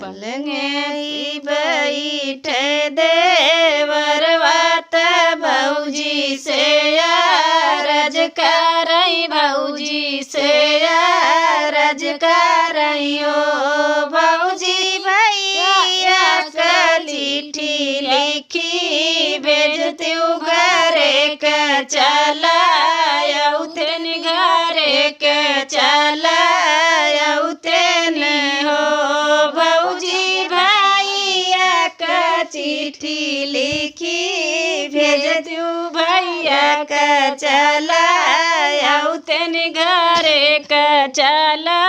पलंगे बैठे देवरवा त भौजी से अरज करई भौजी से अरज करई ओ भौजी भैया का चिट्ठी लिखी भेजती घरे के चला उतन घरे के चला उतन हो भौजी भैया का चिट्ठी लिखी भेजती भैया का चला उतन घरे का चला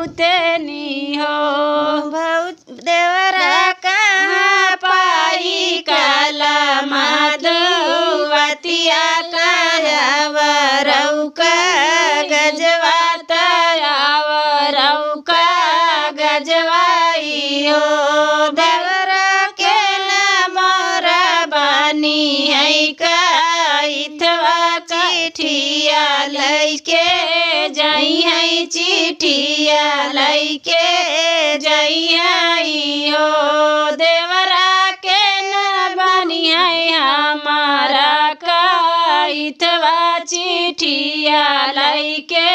उतनी हो देवरा कहाँ पाई काला माधुवतिया वरऊ का गजवाता वरऊ का गजवाई हो देवरा के न मोरा बानी है का इथवा चिठिया लैके जाई है चिठिया लैके जाई है हो देवरा के न बानी है हमारा का इथवा चिठिया लैके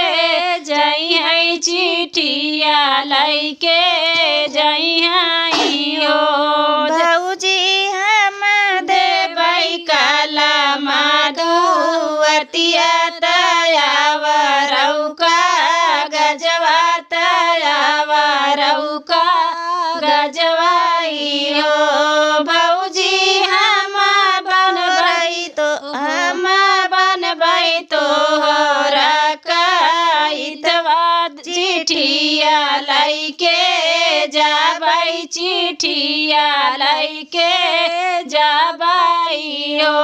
जाई है चिठिया लैके जाई है हो भौजी हम देबै काला माधुवतिया वरऊ का गजवा वरऊ का गजवाई हो भौजी हम बनबै तो हरा का इथवा चिठिया लैके जाबै चिठिया लैके जाबै हो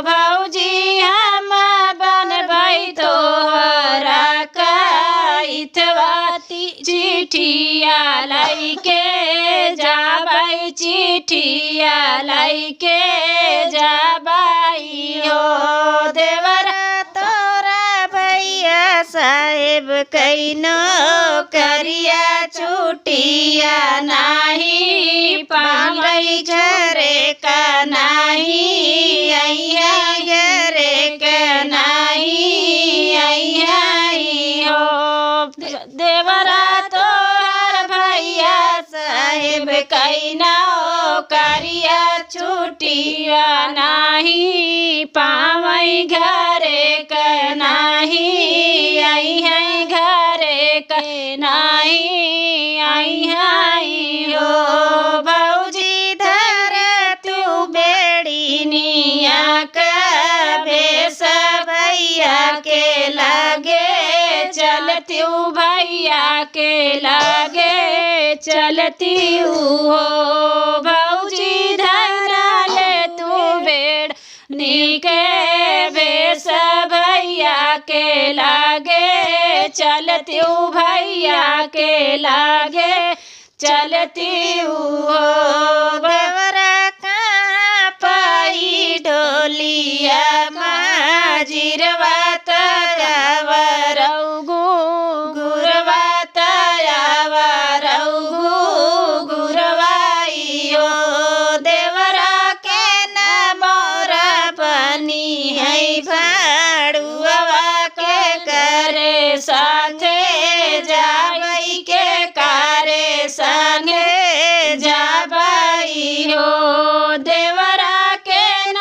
भौजी हम बनबै तो हरा का इथवा चिठिया लैके जाबै चिठिया लैके जाबै हो देवरा तोरा भैया साहेब कैनो करिया छुटिया नाही पाबै घरे का नाही अइया घरे का नाही अइया हो देवरा तोरा भैया साहेब कैनो करिया छुटिया नाही पावै घरे का नाही आई है घरे का नाही आई है हो भौजी धर तू बेड़िनिया का भेस भैया के लागे चलती भैया के लागे चलती हो भौजी धरा ले तू बेड़ नीके भेस भैया के लागे चलती भैया के लागे चलती हो देवरा कहाँ पाई ढोलिया माजिरवा वरऊ गुरवा वरऊ गुरवाई हो देवरा के न मोरा बनी है भाड़ुआ के करे साथे जाबै के करे संगे जाबै हो देवरा के न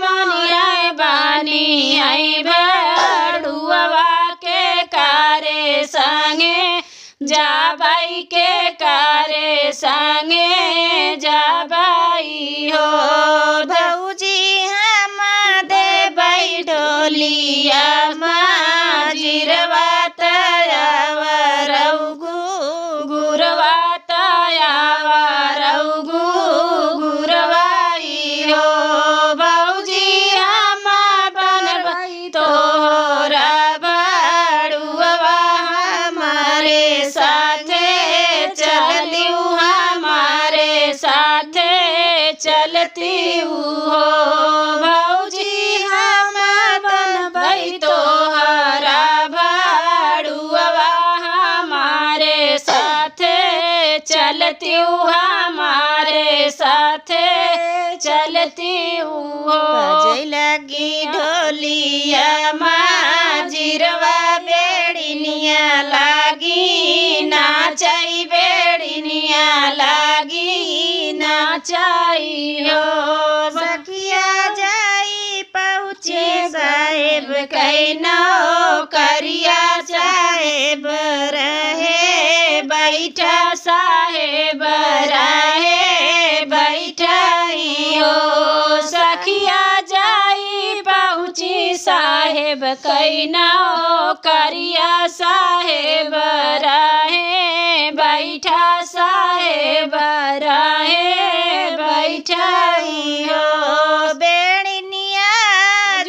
मोनिया बानी है भाड़ुआ के करे संगे जाबै के करे संगे जाबै हो भौजी हम देबै ढोलिया माजिरवा वरऊ गुरवा वरऊ गुरवाई हो भौजी हम बनबै तोरा भाड़ुआ हमारे साथे चलियो हमारे साथे चलती चलती हमारे साथे चलती हो बजै लगी ढोलिया माजिरवा बेड़िनिया लागी नाचाई बेड़िनिया लागी नाचाई हो सखिया जाई पहुँचे साहेब कैनो करिया साहेब रहे बैठा साहेब रहे बैठाई हो सखिया जाई पहुँची साहेब कैनो करिया साहेब रहे बैठा साहेब रहे बैठाई हो बेड़िनिया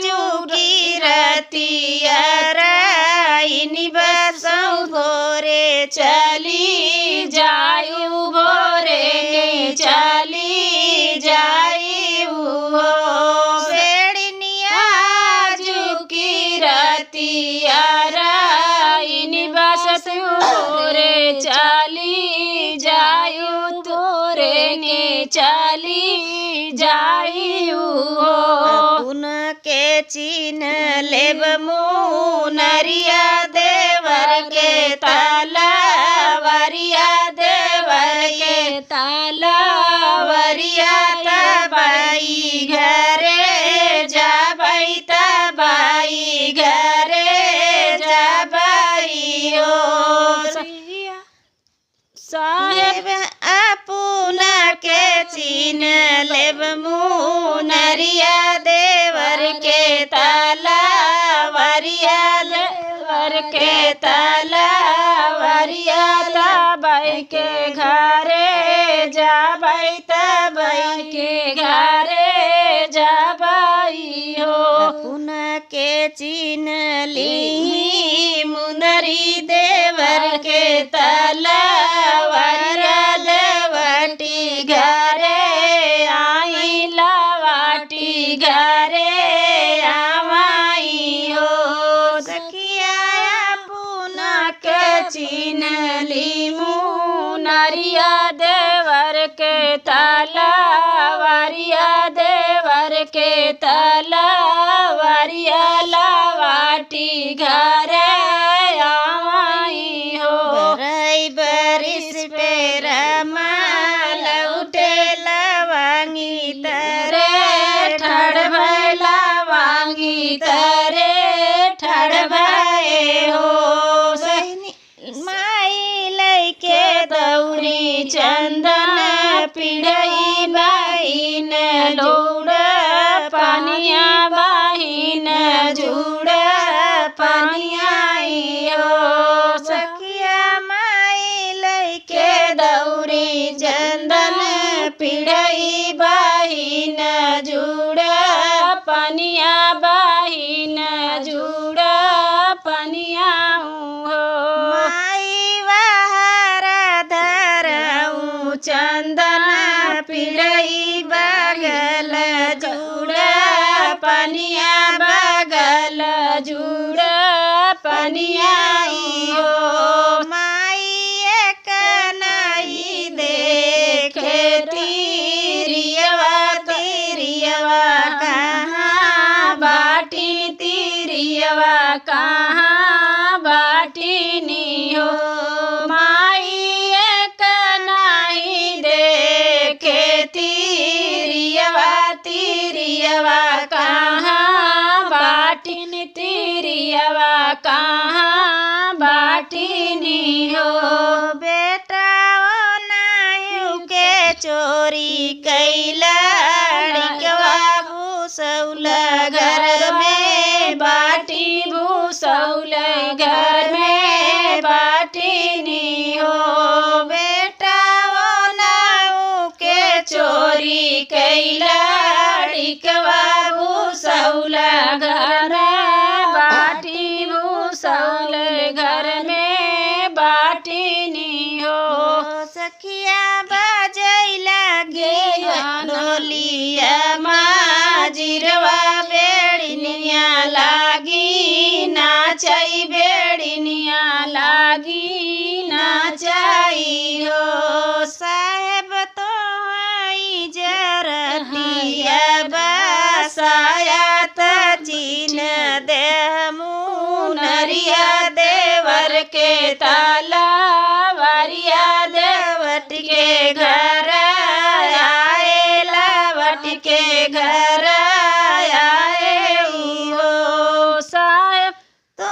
जुगी रतिया राइनी बसौ भोरे चली जायु भोरे चली जायु हो बेड़िनिया जुकी रतिया राइनी बस भोरे चली जायु तोरे ने चली जायु हो पुन के चीन लेब मुनरिया देवर के तालावरिया देवर के तालावरिया तबाई घरे जाबाई तबाई घरे जाबाई हो साहेब अपना के चीन लेब मुनरिया देवर के तालावरिया देवर के तालावरिया तबाई के घरे जाबाई तबाई के घरे जाबाई हो अपना के चीन ली मुनरी देवर के तालावरिया देवटी घरे आई लावाटी घरे आवाई हो सखिया पुना के चीन ली मुनरिया देवर के तालावरिया देवर के तालावरिया लावाटी घरे आवाई हो बरई बरिस पे रमाल उठे लवांगी तरे ठड़ भैला वांगी तरे ठड़ भये हो माई लैके दौरी चंदन पिढ़ई बाहिन लोड़ पानिया बाहिन जुड़ पानियाई हो सखिया माई लैके के दौरी चंदन पिढ़ई बाहिन जुड़ पानिया बाहिन जुड़ पानिया हो माई वहारा धरऊ चंदन पिढ़ई बगल जुड़ पनिया बगल जुड़ पनियाई हो माई एक नहीं देखे तीरियवा तीरियवा कहाँ बाटी तीरियवा कहाँ बाटीनी हो माई एक नहीं देखे तीरियवा तीरियवा कहाँ बाटीन तीरियवा कहाँ बाटीनी हो बेटा ओ नायु के चोरी कैला डिकवा भूसौल घर में बाटी भूसौल घर में बाटीनी हो बेटा ओ नाऊ के चोरी कैला डिकवा भूसौल घर में बाटी भूसौल घर में बाटीनी हो सखिया बजैला गे ढोलिया माजिरवा बेड़िनिया लागी नाचाई बेड़िनिया लागी नाचाई हो जीन दे नरिया देवर के ताला वारिया देवट के घर आए लावट के घर आए हो साहेब तो